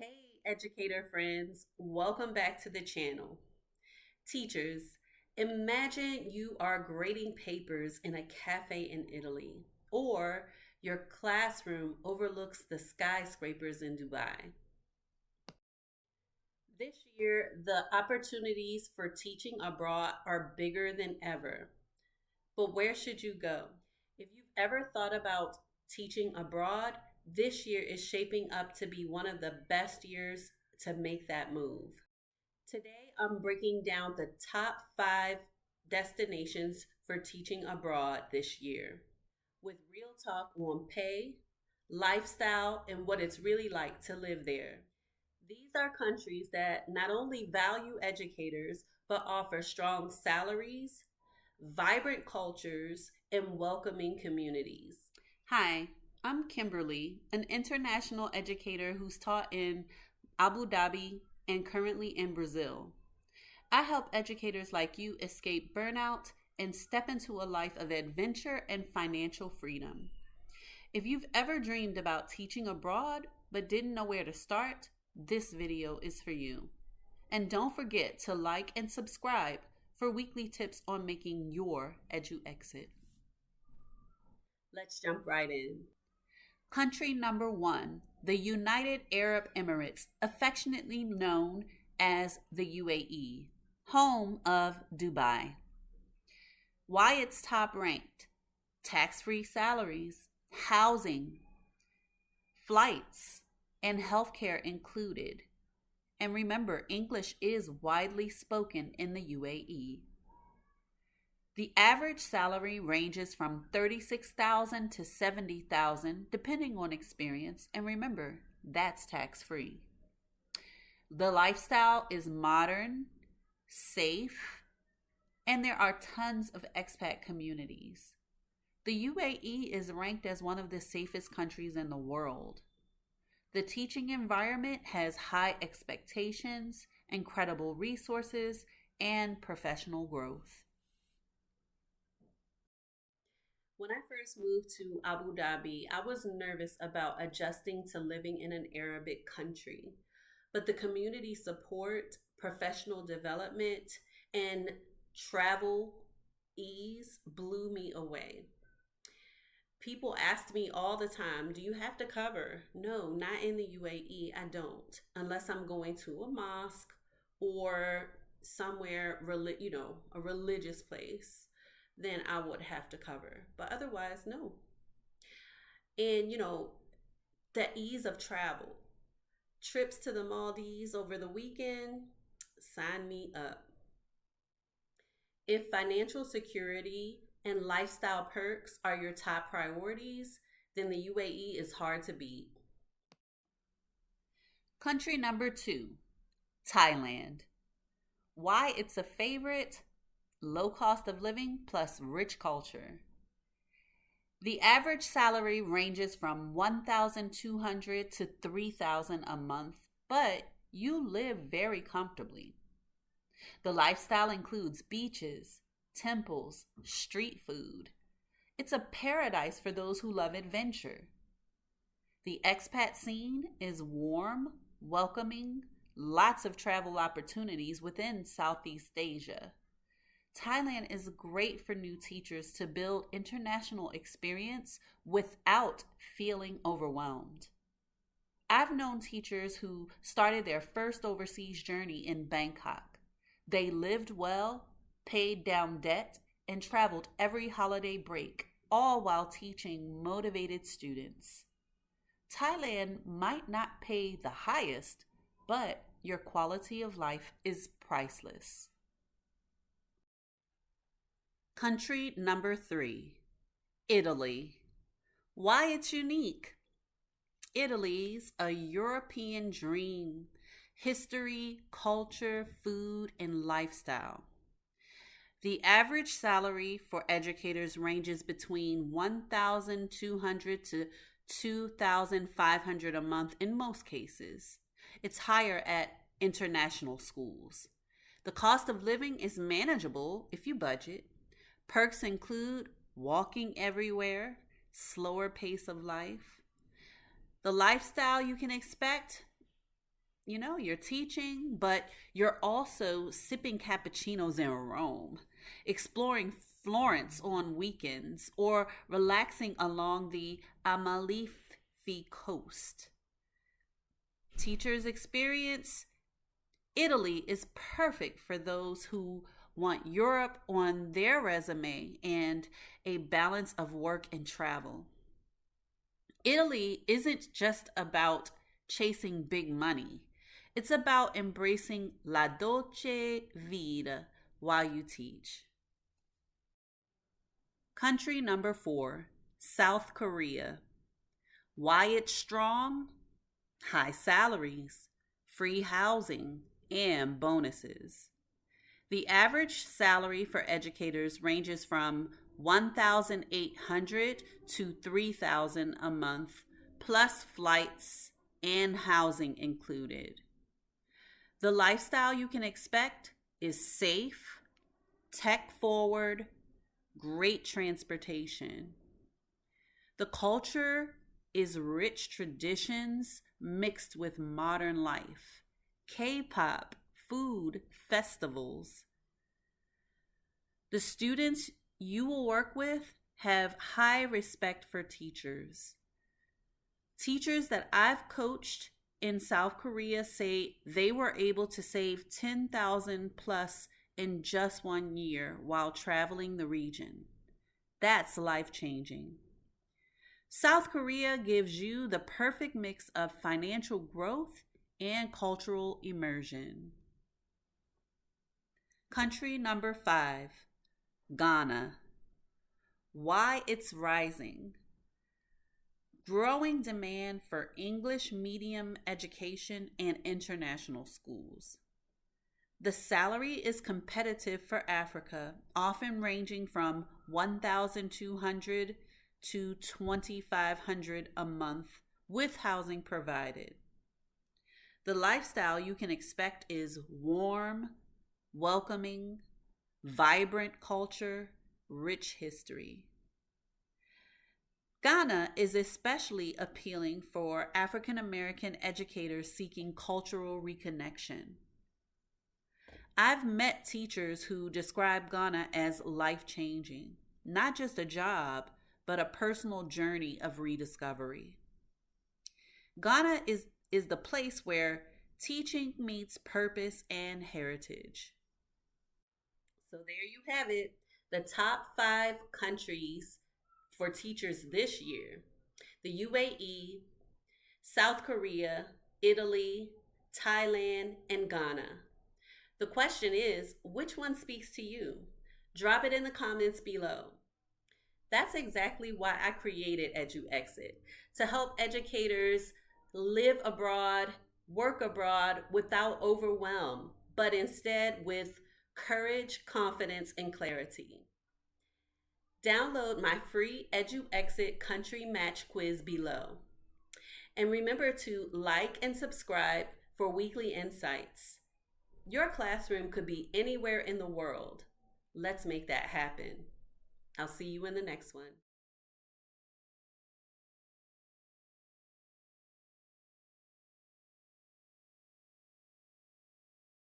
Hey, educator friends, welcome back to the channel. Teachers, imagine you are grading papers in a cafe in Italy, or your classroom overlooks the skyscrapers in Dubai. This year, the opportunities for teaching abroad are bigger than ever. But where should you go? If you've ever thought about teaching abroad, this year is shaping up to be one of the best years to make that move. Today, I'm breaking down the top 5 destinations for teaching abroad this year with real talk on pay, lifestyle, and what it's really like to live there. These are countries that not only value educators, but offer strong salaries, vibrant cultures, and welcoming communities. Hi, I'm Kimberly, an international educator who's taught in Abu Dhabi and currently in Brazil. I help educators like you escape burnout and step into a life of adventure and financial freedom. If you've ever dreamed about teaching abroad but didn't know where to start, this video is for you. And don't forget to like and subscribe for weekly tips on making your EduXit. Let's jump right in. Country number 1, the United Arab Emirates, affectionately known as the UAE, home of Dubai. Why it's top ranked? Tax-free salaries, housing, flights, and healthcare included. And remember, English is widely spoken in the UAE. The average salary ranges from $36,000 to $70,000 depending on experience, and remember, that's tax-free. The lifestyle is modern, safe, and there are tons of expat communities. The UAE is ranked as one of the safest countries in the world. The teaching environment has high expectations, incredible resources, and professional growth. When I first moved to Abu Dhabi, I was nervous about adjusting to living in an Arabic country. But the community support, professional development, and travel ease blew me away. People asked me all the time, do you have to cover? No, not in the UAE, I don't. Unless I'm going to a mosque or somewhere, a religious place, then I would have to cover. But otherwise, no. And, the ease of travel. Trips to the Maldives over the weekend, sign me up. If financial security and lifestyle perks are your top priorities, then the UAE is hard to beat. Country number 2, Thailand. Why it's a favorite? Low cost of living plus rich culture. The average salary ranges from $1,200 to $3,000 a month, but you live very comfortably. The lifestyle includes beaches, temples, street food. It's a paradise for those who love adventure. The expat scene is warm, welcoming, lots of travel opportunities within Southeast Asia. Thailand is great for new teachers to build international experience without feeling overwhelmed. I've known teachers who started their first overseas journey in Bangkok. They lived well, paid down debt, and traveled every holiday break, all while teaching motivated students. Thailand might not pay the highest, but your quality of life is priceless. Country number 3, Italy. Why it's unique? Italy's a European dream. History, culture, food, and lifestyle. The average salary for educators ranges between $1,200 to $2,500 a month in most cases. It's higher at international schools. The cost of living is manageable if you budget. Perks include walking everywhere, slower pace of life. The lifestyle you can expect, You're teaching, but you're also sipping cappuccinos in Rome, exploring Florence on weekends, or relaxing along the Amalfi coast. Teachers experience Italy is perfect for those who want Europe on their resume and a balance of work and travel. Italy isn't just about chasing big money, it's about embracing la dolce vita while you teach. Country number 4, South Korea. Why it's strong? High salaries, free housing, and bonuses. The average salary for educators ranges from 1,800 to 3,000 a month, plus flights and housing included. The lifestyle you can expect is safe, tech forward, great transportation. The culture is rich traditions mixed with modern life. K-pop, food, festivals. The students you will work with have high respect for teachers. Teachers that I've coached in South Korea say they were able to save 10,000 plus in just 1 year while traveling the region. That's life-changing. South Korea gives you the perfect mix of financial growth and cultural immersion. Country number 5, Ghana. Why it's rising. Growing demand for English medium education and international schools. The salary is competitive for Africa, often ranging from 1,200 to 2,500 a month with housing provided. The lifestyle you can expect is warm, welcoming, vibrant culture, rich history. Ghana is especially appealing for African American educators seeking cultural reconnection. I've met teachers who describe Ghana as life-changing, not just a job, but a personal journey of rediscovery. Ghana is the place where teaching meets purpose and heritage. So there you have it, the top 5 countries for teachers this year: the UAE, South Korea, Italy, Thailand, and Ghana. The question is, which one speaks to you? Drop it in the comments below. That's exactly why I created EduXit, to help educators live abroad, work abroad without overwhelm, but instead with courage, confidence, and clarity. Download my free EduXit Country Match quiz below. And remember to like and subscribe for weekly insights. Your classroom could be anywhere in the world. Let's make that happen. I'll see you in the next one.